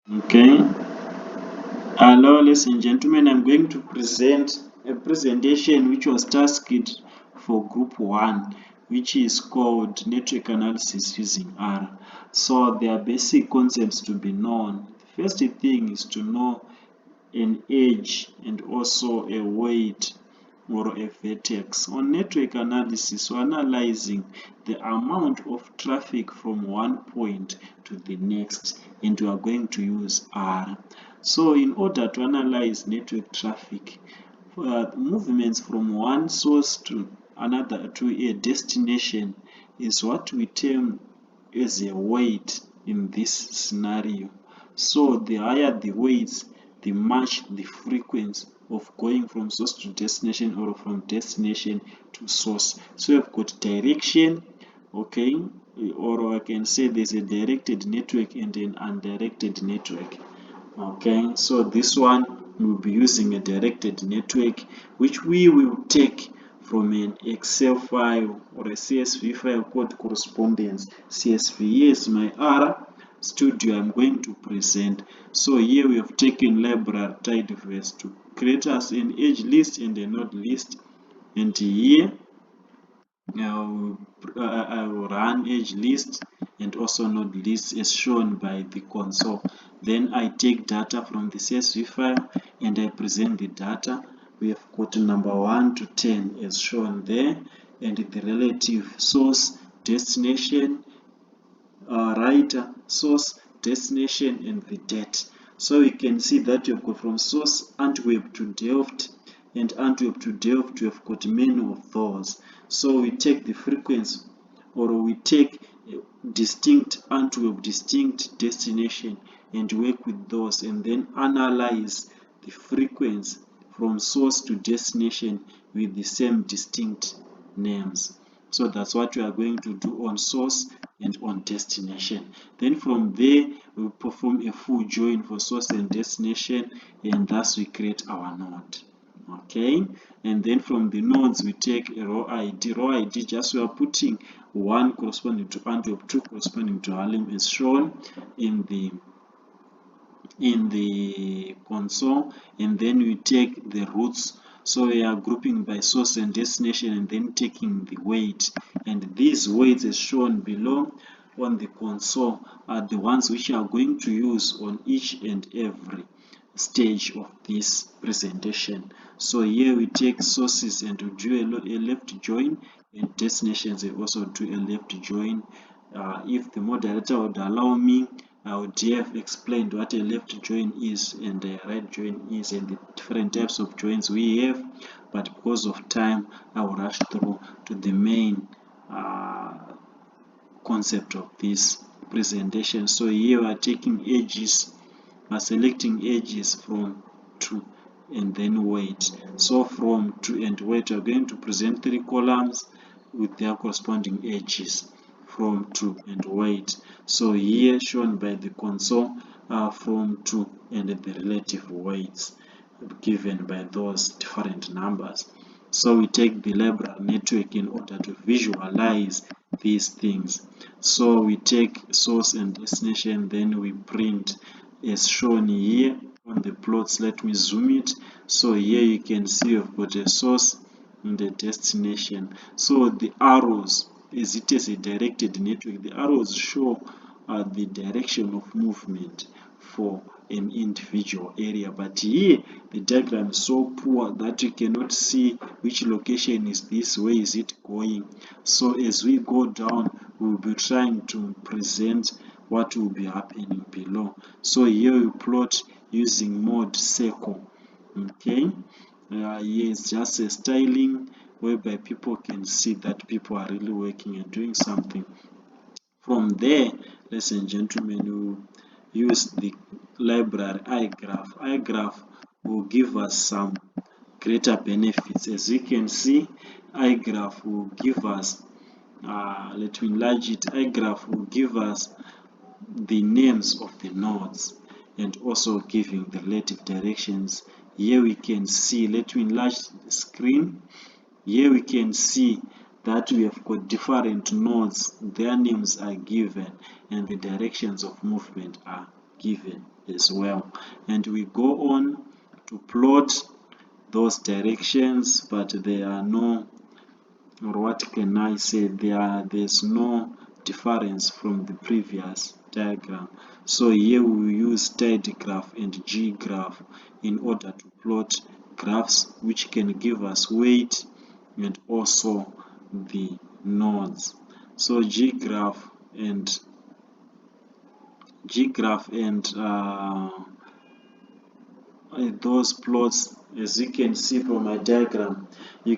Okay. Hello, ladies and gentlemen. I'm going to present a presentation which was tasked for Group 1, which is called Network Analysis using R. So there are basic concepts to be known. The first thing is to know an edge and also a weight or a vertex. On network analysis, we're analyzing the amount of traffic from one point to the next, and we are going to use R. So in order to analyze network traffic, movements from one source to another to a destination is what we term as a weight in this scenario. So the higher the weights, the much the frequency of going from source to destination or from destination to source. So we've got direction, okay, or I can say there's a directed network and an undirected network. Okay, so this one will be using a directed network, which we will take from an Excel file or a CSV file called correspondence CSV. Here is my R studio I'm going to present. So here we have taken library tidyverse to create us an edge list and a node list, and here I will run edge list and also node list as shown by the console. Then I take data from the CSV file and I present the data. We have got number 1 to 10 as shown there, and the relative source, destination, writer, source, destination, and the date. So you can see that you've got from source Antwerp to Delft, and Antwerp to Delft, we have got many of those. So we take the frequency, or we take distinct Antwerp, distinct destination, and work with those, and then analyze the frequency from source to destination with the same distinct names. So that's what we are going to do on source and on destination. Then from there, we perform a full join for source and destination, and thus we create our node. Okay, and then from the nodes we take a row ID. Row ID, just we are putting one corresponding to Antwerp, two corresponding to Haarlem, as shown in the console, and then we take the routes. So we are grouping by source and destination and then taking the weight, and these weights as shown below on the console are the ones which are going to use on each and every stage of this presentation. So here we take sources and we do a left join, and destinations and also do a left join. If the moderator would allow me, I would have explained what a left join is and a right join is and the different types of joins we have, but because of time I will rush through to the main concept of this presentation. So here we are taking edges, selecting edges from to and then weight. So from to and weight, we are going to present 3 columns with their corresponding edges from to and weight. So here shown by the console from to and the relative weights given by those different numbers. So we take the library network in order to visualize these things. So we take source and destination, then we print as shown here on the plots. Let me zoom it. So here you can see we've got a source and a destination. So the arrows, as it is a directed network, the arrows show the direction of movement for an individual area, but here the diagram is so poor that you cannot see which location is this, where is it going. So as we go down, we will be trying to present what will be happening below. So here we plot using mode circle. Okay, here is just a styling whereby people can see that people are really working and doing something. From there, ladies and gentlemen, we use the library iGraph. iGraph will give us some greater benefits. As you can see, iGraph will give us, let me enlarge it, iGraph will give us the names of the nodes and also giving the relative directions. Here we can see, let me enlarge the screen. Here we can see that we have got different nodes, their names are given and the directions of movement are given as well. And we go on to plot those directions, but there are no, or what can I say, there's no difference from the previous diagram. So here we use tidy graph and G graph in order to plot graphs which can give us weight and also the nodes. So G graph and those plots, as you can see from my diagram, you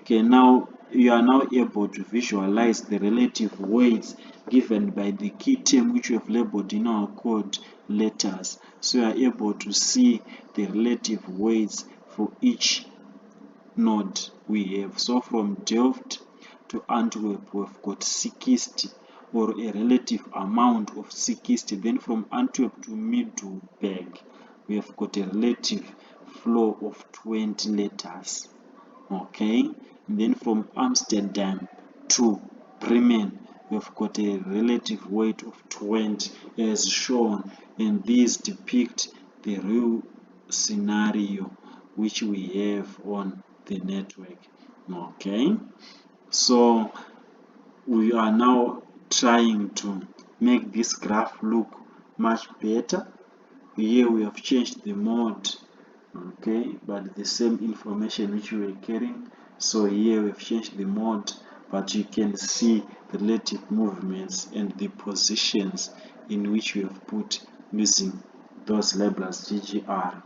are now able to visualize the relative weights given by the key term which we have labeled in our code letters. So you are able to see the relative weights for each node we have. So from Delft to Antwerp, we've got 60, or a relative amount of 60. Then from Antwerp to Middelburg, we have got a relative flow of 20 letters. Okay, and then from Amsterdam to Bremen, we've got a relative weight of 20 as shown, and these depict the real scenario which we have on the network. Okay, so we are now trying to make this graph look much better. Here we have changed the mode, okay, but the same information which we were carrying. So here we have changed the mode, but you can see the relative movements and the positions in which we have put using those labels GGR,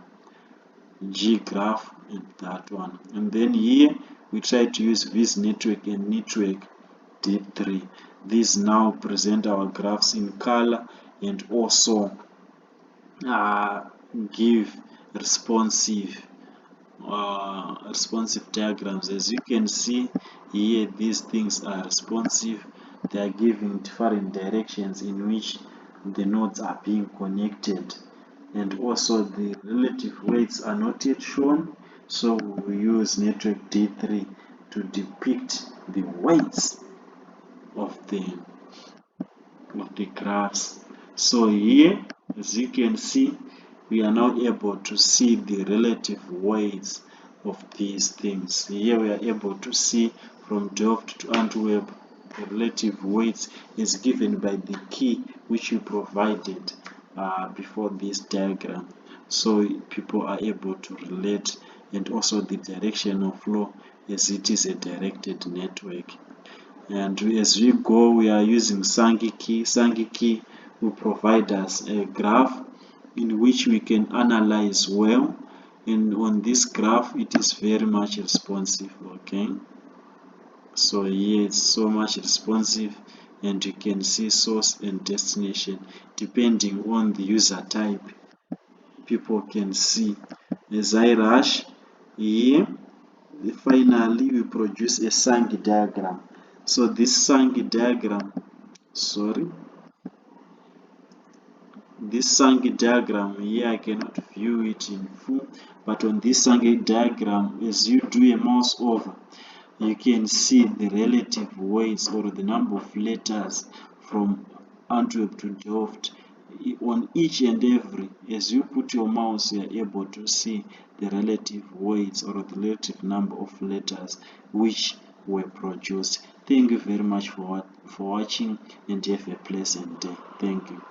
G graph, and that one. And then here we try to use this network and network D3. These now present our graphs in color and also give responsive diagrams. As you can see here, these things are responsive. They are giving different directions in which the nodes are being connected, and also the relative weights are not yet shown, so we use network D3 to depict the weights of the graphs. So here, as you can see, we are now able to see the relative weights of these things. Here we are able to see from Delft to Antwerp, the relative weights is given by the key which you provided before this diagram. So people are able to relate, and also the direction of flow as it is a directed network. And as we go, we are using Sankey. Sankey will provide us a graph in which we can analyze well, and on this graph it is very much responsive. Okay, so here it's so much responsive, and you can see source and destination depending on the user type. People can see as I rush here, finally we produce a Sankey diagram. So this Sankey diagram, this Sankey diagram here, I cannot view it in full, but on this Sankey diagram, as you do a mouse over, you can see the relative weights or the number of letters from Antwerp to Delft. On each and every, as you put your mouse, you are able to see the relative weights or the relative number of letters which were produced. Thank you very much for watching, and have a pleasant day. Thank you.